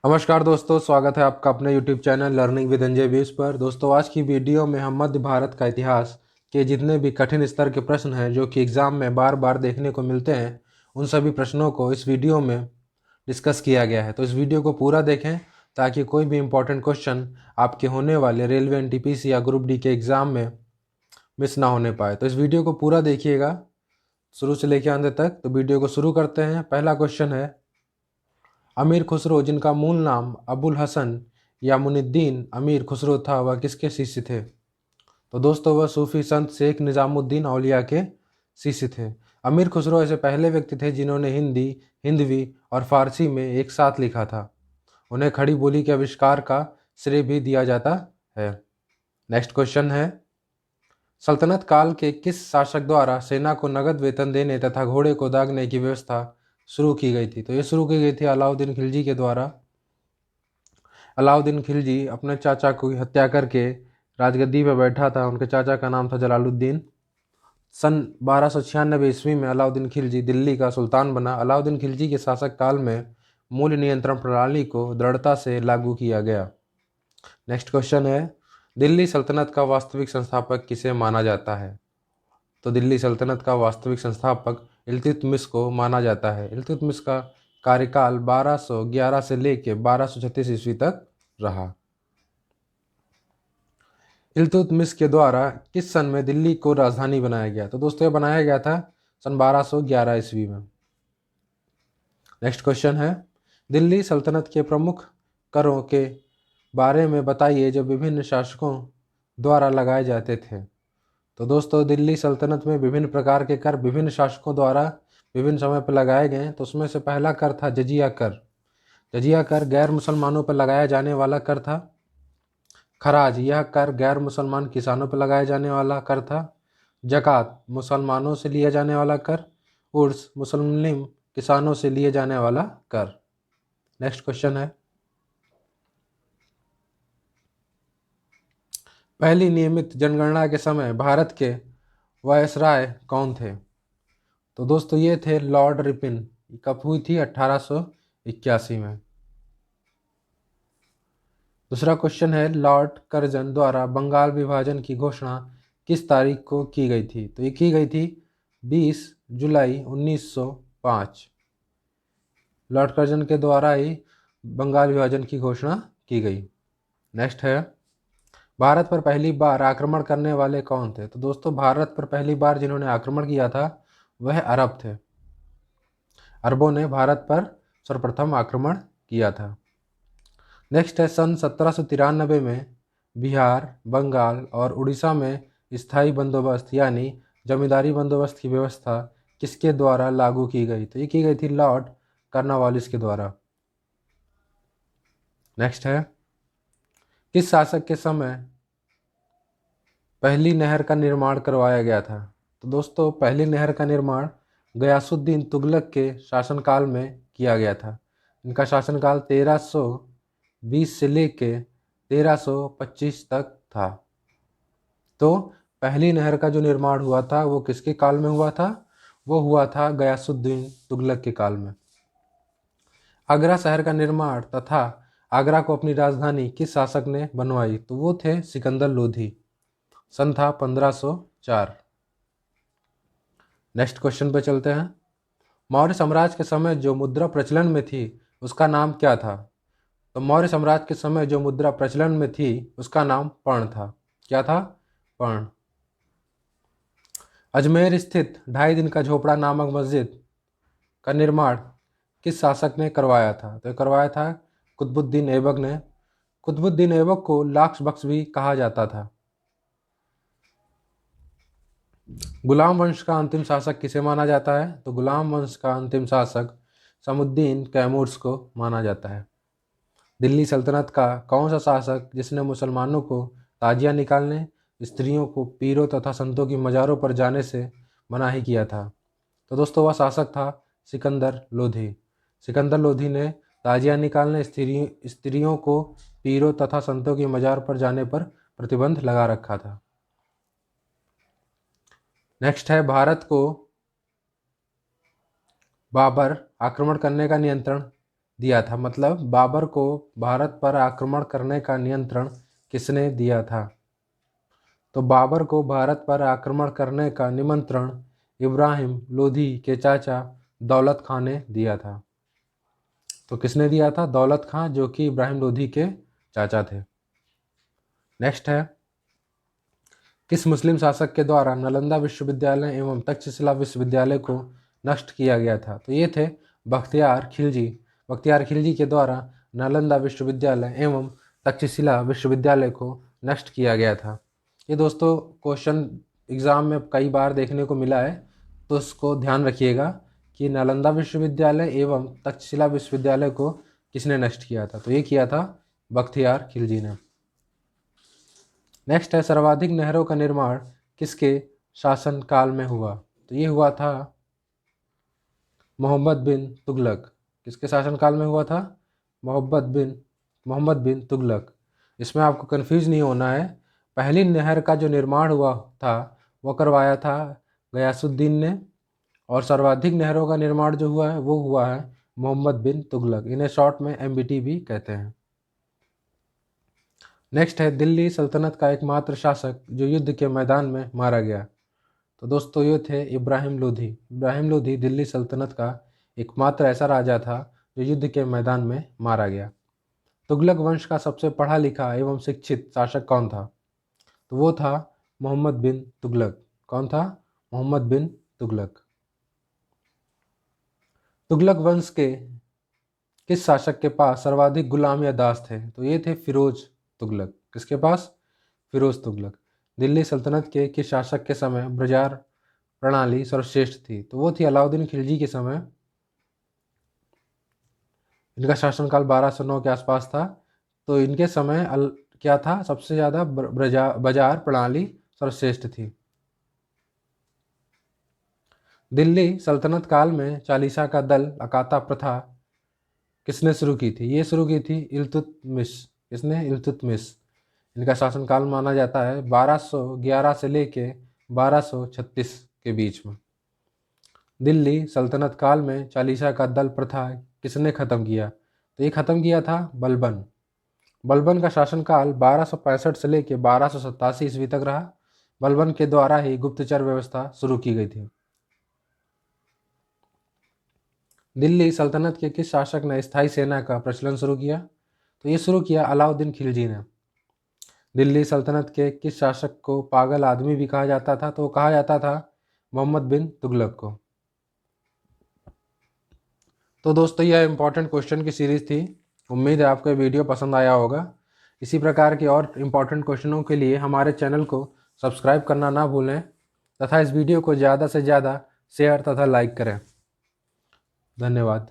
नमस्कार दोस्तों, स्वागत है आपका अपने YouTube channel learning with NJ views पर। दोस्तों, आज की वीडियो में हम मध्य भारत का इतिहास के जितने भी कठिन स्तर के प्रश्न हैं जो कि एग्ज़ाम में बार बार देखने को मिलते हैं, उन सभी प्रश्नों को इस वीडियो में डिस्कस किया गया है। तो इस वीडियो को पूरा देखें ताकि कोई भी इंपॉर्टेंट क्वेश्चन आपके होने वाले रेलवे एनटीपीसी या ग्रुप डी के एग्ज़ाम में मिस ना होने पाए। तो इस वीडियो को पूरा देखिएगा शुरू से लेकर अंत तक। तो वीडियो को शुरू करते हैं। पहला क्वेश्चन है, अमीर खुसरो जिनका मूल नाम अबुल हसन या मुनिद्दीन अमीर खुसरो था, वह किसके शिष्य थे? तो दोस्तों, वह सूफी संत शेख निज़ामुद्दीन औलिया के शिष्य थे। अमीर खुसरो ऐसे पहले व्यक्ति थे जिन्होंने हिंदी, हिंदवी और फारसी में एक साथ लिखा था। उन्हें खड़ी बोली के आविष्कार का श्रेय भी दिया जाता है। नेक्स्ट क्वेश्चन है, सल्तनत काल के किस शासक द्वारा सेना को नगद वेतन देने तथा घोड़े को दागने की व्यवस्था शुरू की गई थी? तो ये शुरू की गई थी अलाउद्दीन खिलजी के द्वारा। अलाउद्दीन खिलजी अपने चाचा की हत्या करके राजगद्दी पर बैठा था। उनके चाचा का नाम था जलालुद्दीन। सन 1296 ईस्वी में अलाउद्दीन खिलजी दिल्ली का सुल्तान बना। अलाउद्दीन खिलजी के शासक काल में मूल्य नियंत्रण प्रणाली को दृढ़ता से लागू किया गया। नेक्स्ट क्वेश्चन है, दिल्ली सल्तनत का वास्तविक संस्थापक किसे माना जाता है? तो दिल्ली सल्तनत का वास्तविक संस्थापक इल्तुतमिश को माना जाता है। इल्तुतमिश का कार्यकाल 1211 से लेकर 1236 ईस्वी तक रहा। इल्तुतमिश के द्वारा किस सन में दिल्ली को राजधानी बनाया गया? तो दोस्तों, ये बनाया गया था सन 1211 ईस्वी में। नेक्स्ट क्वेश्चन है, दिल्ली सल्तनत के प्रमुख करों के बारे में बताइए जो विभिन्न शासकों द्वारा लगाए जाते थे। तो दोस्तों, दिल्ली सल्तनत में विभिन्न प्रकार के कर विभिन्न शासकों द्वारा विभिन्न समय पर लगाए गए। तो उसमें से पहला कर था जजिया कर। जजिया कर गैर मुसलमानों पर लगाया जाने वाला कर था। खराज, यह कर गैर मुसलमान किसानों पर लगाया जाने वाला कर था। जक़ात, मुसलमानों से लिया जाने वाला कर। उर्स, मुस्लिम किसानों से लिए जाने वाला कर। नेक्स्ट क्वेश्चन है, पहली नियमित जनगणना के समय भारत के वायसराय कौन थे? तो दोस्तों, ये थे लॉर्ड रिपिन। कब हुई थी? 1881 में। दूसरा क्वेश्चन है, लॉर्ड कर्जन द्वारा बंगाल विभाजन की घोषणा किस तारीख को की गई थी? तो ये की गई थी 20 जुलाई 1905। लॉर्ड कर्जन के द्वारा ही बंगाल विभाजन की घोषणा की गई। नेक्स्ट है, भारत पर पहली बार आक्रमण करने वाले कौन थे? तो दोस्तों, भारत पर पहली बार जिन्होंने आक्रमण किया था वह अरब थे। अरबों ने भारत पर सर्वप्रथम आक्रमण किया था। नेक्स्ट है, सन 1793 में बिहार, बंगाल और उड़ीसा में स्थायी बंदोबस्त यानी जमींदारी बंदोबस्त की व्यवस्था किसके द्वारा लागू की गई? तो ये की गई थी लॉर्ड कॉर्नवालिस के द्वारा। नेक्स्ट है, किस शासक के समय पहली नहर का निर्माण करवाया गया था? तो दोस्तों, पहली नहर का निर्माण गयासुद्दीन तुगलक के शासनकाल में किया गया था। इनका शासनकाल 1320 से लेके 1325 तक था। तो पहली नहर का जो निर्माण हुआ था वो किसके काल में हुआ था? वो हुआ था गयासुद्दीन तुगलक के काल में। आगरा शहर का निर्माण तथा आगरा को अपनी राजधानी किस शासक ने बनवाई? तो वो थे सिकंदर लोधी। सन था 1504। नेक्स्ट क्वेश्चन पे चलते हैं, मौर्य साम्राज्य के समय जो मुद्रा प्रचलन में थी उसका नाम क्या था? तो मौर्य साम्राज्य के समय जो मुद्रा प्रचलन में थी उसका नाम पर्ण था। क्या था? पर्ण। अजमेर स्थित 2.5 दिन का झोपड़ा नामक मस्जिद का निर्माण किस शासक ने करवाया था? तो करवाया था कुतुबुद्दीन ऐबक ने। कुतुबुद्दीन ऐबक को लाक्स बख्श भी कहा जाता था। गुलाम वंश का अंतिम शासक किसे माना जाता है? तो गुलाम वंश का अंतिम शासक समुद्दीन कैमूर्स को माना जाता है। दिल्ली सल्तनत का कौन सा शासक जिसने मुसलमानों को ताजिया निकालने, स्त्रियों को पीरों तथा संतों की मज़ारों पर जाने से मनाही किया था? तो दोस्तों, वह शासक था सिकंदर लोधी। सिकंदर लोधी ने ताजिया निकालने, स्त्रियों को पीरों तथा संतों की मज़ार पर जाने पर प्रतिबंध लगा रखा था। नेक्स्ट है, भारत को बाबर आक्रमण करने का नियंत्रण दिया था, मतलब बाबर को भारत पर आक्रमण करने का नियंत्रण किसने दिया था? तो बाबर को भारत पर आक्रमण करने का निमंत्रण इब्राहिम लोधी के चाचा दौलत खां ने दिया था। तो किसने दिया था? दौलत खां, जो कि इब्राहिम लोधी के चाचा थे। नेक्स्ट है, किस मुस्लिम शासक के द्वारा नालंदा विश्वविद्यालय एवं तक्षशिला विश्वविद्यालय को नष्ट किया गया था? तो ये थे बख्तियार खिलजी। बख्तियार खिलजी के द्वारा नालंदा विश्वविद्यालय एवं तक्षशिला विश्वविद्यालय को नष्ट किया गया था। ये दोस्तों क्वेश्चन एग्जाम में कई बार देखने को मिला है, तो इसको ध्यान रखिएगा कि नालंदा विश्वविद्यालय एवं तक्षशिला विश्वविद्यालय को किसने नष्ट किया था? तो ये किया था बख्तियार खिलजी ने। नेक्स्ट है, सर्वाधिक नहरों का निर्माण किसके शासन काल में हुआ? तो ये हुआ था मोहम्मद बिन तुगलक। किसके शासन काल में हुआ था? मोहम्मद बिन तुगलक। इसमें आपको कंफ्यूज नहीं होना है। पहली नहर का जो निर्माण हुआ था वो करवाया था गयासुद्दीन ने, और सर्वाधिक नहरों का निर्माण जो हुआ है वो हुआ है मोहम्मद बिन तुगलक। इन्हें शॉर्ट में MBT भी कहते हैं। नेक्स्ट है, दिल्ली सल्तनत का एकमात्र शासक जो युद्ध के मैदान में मारा गया? तो दोस्तों ये थे इब्राहिम लोधी। इब्राहिम लोधी दिल्ली सल्तनत का एकमात्र ऐसा राजा था जो युद्ध के मैदान में मारा गया। तुगलक वंश का सबसे पढ़ा लिखा एवं शिक्षित शासक कौन था? तो वो था मोहम्मद बिन तुगलक। कौन था? मोहम्मद बिन तुगलक। तुगलक वंश के किस शासक के पास सर्वाधिक गुलाम या दास थे? तो ये थे फिरोज तुगलक। किसके पास? फिरोज तुगलक। दिल्ली सल्तनत के किस शासक के समय बाजार प्रणाली सर्वश्रेष्ठ थी? तो वो थी अलाउद्दीन खिलजी के समय। इनका शासनकाल 1209 के आसपास था। तो इनके समय क्या था? सबसे ज़्यादा बाजार प्रणाली सर्वश्रेष्ठ थी। दिल्ली सल्तनत काल में चालीसा का दल अकाता प्रथा किसने शुरू की थी? ये शुरू की थी इल्तुतमिश। किसने? इल्तुतमिश। इनका शासनकाल माना जाता है 1211 से लेके 1236 के बीच में। दिल्ली सल्तनत काल में चालीसा का दल प्रथा किसने खत्म किया? तो ये खत्म किया था बलबन। बलबन का शासनकाल 1265 से लेके 1287 ईस्वी तक रहा। बलबन के द्वारा ही गुप्तचर व्यवस्था शुरू की गई थी। दिल्ली सल्तनत के किस शासक ने स्थायी सेना का प्रचलन शुरू किया? तो ये शुरू किया अलाउद्दीन खिलजी ने। दिल्ली सल्तनत के किस शासक को पागल आदमी भी कहा जाता था? तो कहा जाता था मोहम्मद बिन तुगलक को। तो दोस्तों यह इंपॉर्टेंट क्वेश्चन की सीरीज थी। उम्मीद है आपको ये वीडियो पसंद आया होगा। इसी प्रकार के और इम्पॉर्टेंट क्वेश्चनों के लिए हमारे चैनल को सब्सक्राइब करना ना भूलें तथा इस वीडियो को ज़्यादा से ज़्यादा शेयर तथा लाइक करें। धन्यवाद।